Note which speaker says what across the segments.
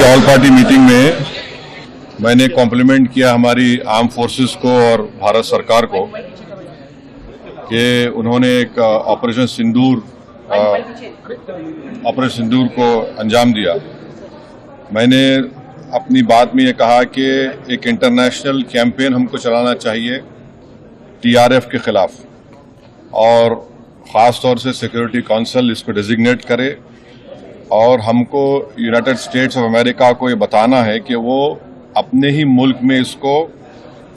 Speaker 1: All party meeting में मैंने complement किया हमारी आर्म फोर्सेस को और भारत सरकार को कि उन्होंने एक ऑपरेशन सिंदूर को अंजाम दिया। मैंने अपनी बात में ये कहा कि एक इंटरनेशनल कैंपेन हमको चलाना चाहिए टीआरएफ के खिलाफ, और ख़ास तौर से सिक्योरिटी काउंसिल इसको डिजिग्नेट करे और हमको यूनाइटेड स्टेट्स ऑफ अमेरिका को ये बताना है कि वो अपने ही मुल्क में इसको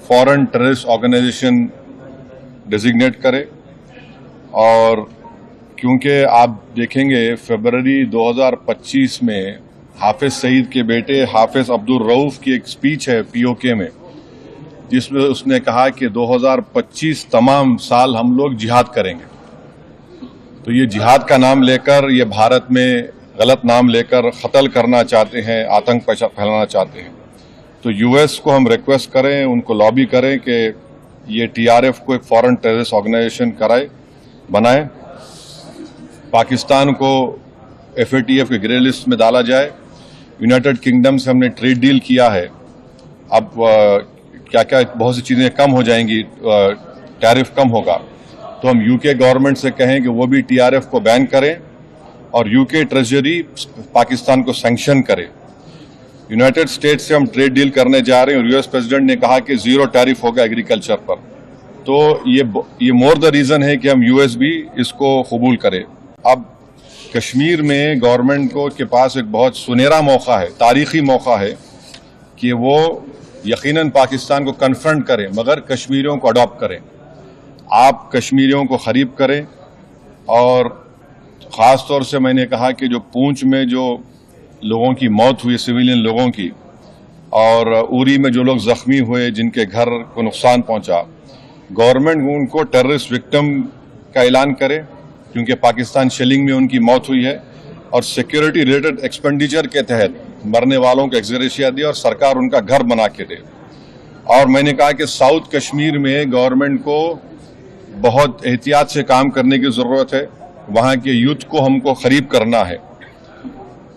Speaker 1: फॉरेन टेररिस्ट ऑर्गेनाइजेशन डिजिग्नेट करे। और क्योंकि आप देखेंगे फरवरी 2025 में हाफिज सईद के बेटे हाफिज अब्दुल रऊफ की एक स्पीच है पीओके में, जिसमें उसने कहा कि 2025 तमाम साल हम लोग जिहाद करेंगे। तो ये जिहाद का नाम लेकर, ये भारत में गलत नाम लेकर कत्ल करना चाहते हैं, आतंक फैलाना चाहते हैं। तो यूएस को हम रिक्वेस्ट करें, उनको लॉबी करें कि ये टीआरएफ को एक फॉरेन टेररिस्ट ऑर्गेनाइजेशन बनाए, पाकिस्तान को एफएटीएफ के ग्रे लिस्ट में डाला जाए। यूनाइटेड किंगडम से हमने ट्रेड डील किया है, अब क्या क्या बहुत सी चीज़ें कम हो जाएंगी, टैरिफ कम होगा। तो हम यूके गवर्नमेंट से कहें कि वो भी टीआरएफ को बैन करें और यूके ट्रेजरी पाकिस्तान को सैंक्शन करे। यूनाइटेड स्टेट्स से हम ट्रेड डील करने जा रहे हैं और यूएस प्रेसिडेंट ने कहा कि ज़ीरो टैरिफ होगा एग्रीकल्चर पर। तो ये मोर द रीज़न है कि हम यूएस भी इसको कबूल करें। अब कश्मीर में गवर्नमेंट के पास एक बहुत सुनहरा मौका है, तारीखी मौका है कि वो यकीनन पाकिस्तान को कन्फ्रंट करें, मगर कश्मीरियों को अडॉप्ट करें। आप कश्मीरियों को ख़रीब करें। और ख़ास तौर से मैंने कहा कि जो पूंछ में जो लोगों की मौत हुई, सिविलियन लोगों की, और उरी में जो लोग ज़ख्मी हुए, जिनके घर को नुकसान पहुंचा, गवर्नमेंट उनको टेररिस्ट विक्टिम का ऐलान करे, क्योंकि पाकिस्तान शेलिंग में उनकी मौत हुई है, और सिक्योरिटी रिलेटेड एक्सपेंडिचर के तहत मरने वालों को एक्सग्रेशिया दे और सरकार उनका घर बना के दे। और मैंने कहा कि साउथ कश्मीर में गवर्नमेंट को बहुत एहतियात से काम करने की ज़रूरत है, वहाँ के यूथ को हमको ख़रीब करना है।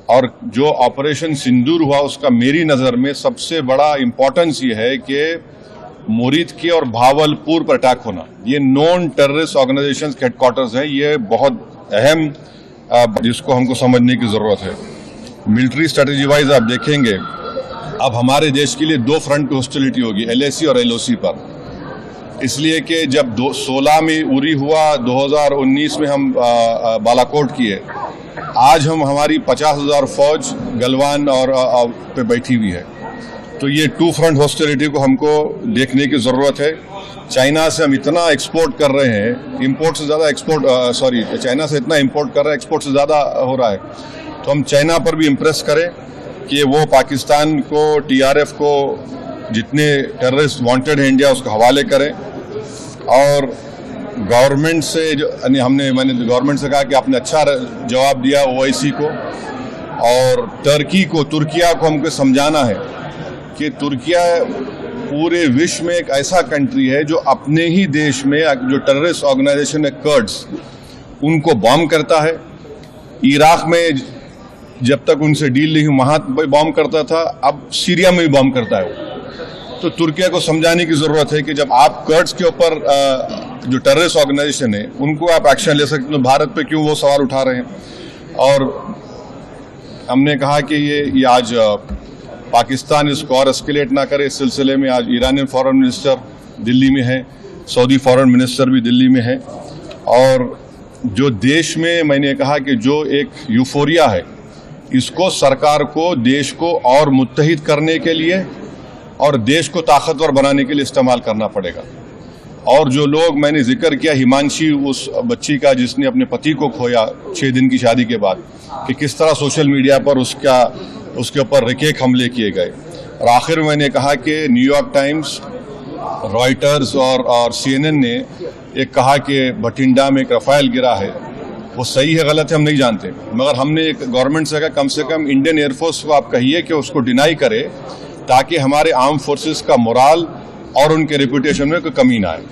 Speaker 1: और जो ऑपरेशन सिंदूर हुआ उसका मेरी नज़र में सबसे बड़ा इम्पोर्टेंस ये है कि मुरीद के और भावलपुर पर अटैक होना, ये नॉन टेररिस्ट ऑर्गेनाइजेशन के हेडक्वार्टर्स हैं, ये बहुत अहम जिसको हमको समझने की ज़रूरत है। मिलिट्री स्ट्रेटजी वाइज आप देखेंगे अब हमारे देश के लिए दो फ्रंट पे हॉस्टिलिटी होगी, एलएसी और एलओसी पर। इसलिए कि जब 16 में उरी हुआ, 2019 में हम बालाकोट किए, आज हमारी 50,000 फौज गलवान और पे बैठी हुई है। तो ये टू फ्रंट हॉस्टिलिटी को हमको देखने की ज़रूरत है। चाइना से हम इतना एक्सपोर्ट कर रहे हैं, इंपोर्ट से ज़्यादा चाइना से इतना इंपोर्ट कर रहे हैं, एक्सपोर्ट से ज़्यादा हो रहा है। तो हम चाइना पर भी इम्प्रेस करें कि वो पाकिस्तान को, टीआरएफ को, जितने टेररिस्ट वांटेड हैं इंडिया, उसको हवाले करें। और गवर्नमेंट से मैंने गवर्नमेंट से कहा कि आपने अच्छा जवाब दिया ओआईसी को, और तुर्किया को हमको समझाना है कि तुर्किया पूरे विश्व में एक ऐसा कंट्री है जो अपने ही देश में जो टेररिस्ट ऑर्गेनाइजेशन है कर्ड्स, उनको बॉम्ब करता है। इराक में जब तक उनसे डील नहीं हुई वहाँ बॉम्ब करता था, अब सीरिया में भी बॉम्ब करता है वो। तो तुर्किया को समझाने की ज़रूरत है कि जब आप कर्ड्स के ऊपर जो टेररिस्ट ऑर्गेनाइजेशन है उनको आप एक्शन ले सकते, तो भारत पे क्यों वो सवाल उठा रहे हैं। और हमने कहा कि ये आज पाकिस्तान इसको और एस्केलेट ना करे। इस सिलसिले में आज ईरानियन फॉरेन मिनिस्टर दिल्ली में है, सऊदी फॉरेन मिनिस्टर भी दिल्ली में है। और जो देश में मैंने कहा कि जो एक यूफोरिया है, इसको सरकार को देश को और मुत्तहिद करने के लिए और देश को ताकतवर बनाने के लिए इस्तेमाल करना पड़ेगा। और जो लोग मैंने जिक्र किया, हिमांशी, उस बच्ची का जिसने अपने पति को खोया 6 दिन की शादी के बाद, कि किस तरह सोशल मीडिया पर उसके ऊपर रिकेक हमले किए गए। और आखिर में मैंने कहा कि न्यूयॉर्क टाइम्स, रॉयटर्स और CNN ने एक कहा कि बठिंडा में एक रफाइल गिरा है। वो सही है गलत है हम नहीं जानते, मगर हमने एक गवर्नमेंट से कहा कम से कम इंडियन एयरफोर्स को आप कहिए कि उसको डिनाई करे, ताकि हमारे आर्म फोर्सेस का मोराल और उनके रेपुटेशन में कोई कमी ना आए।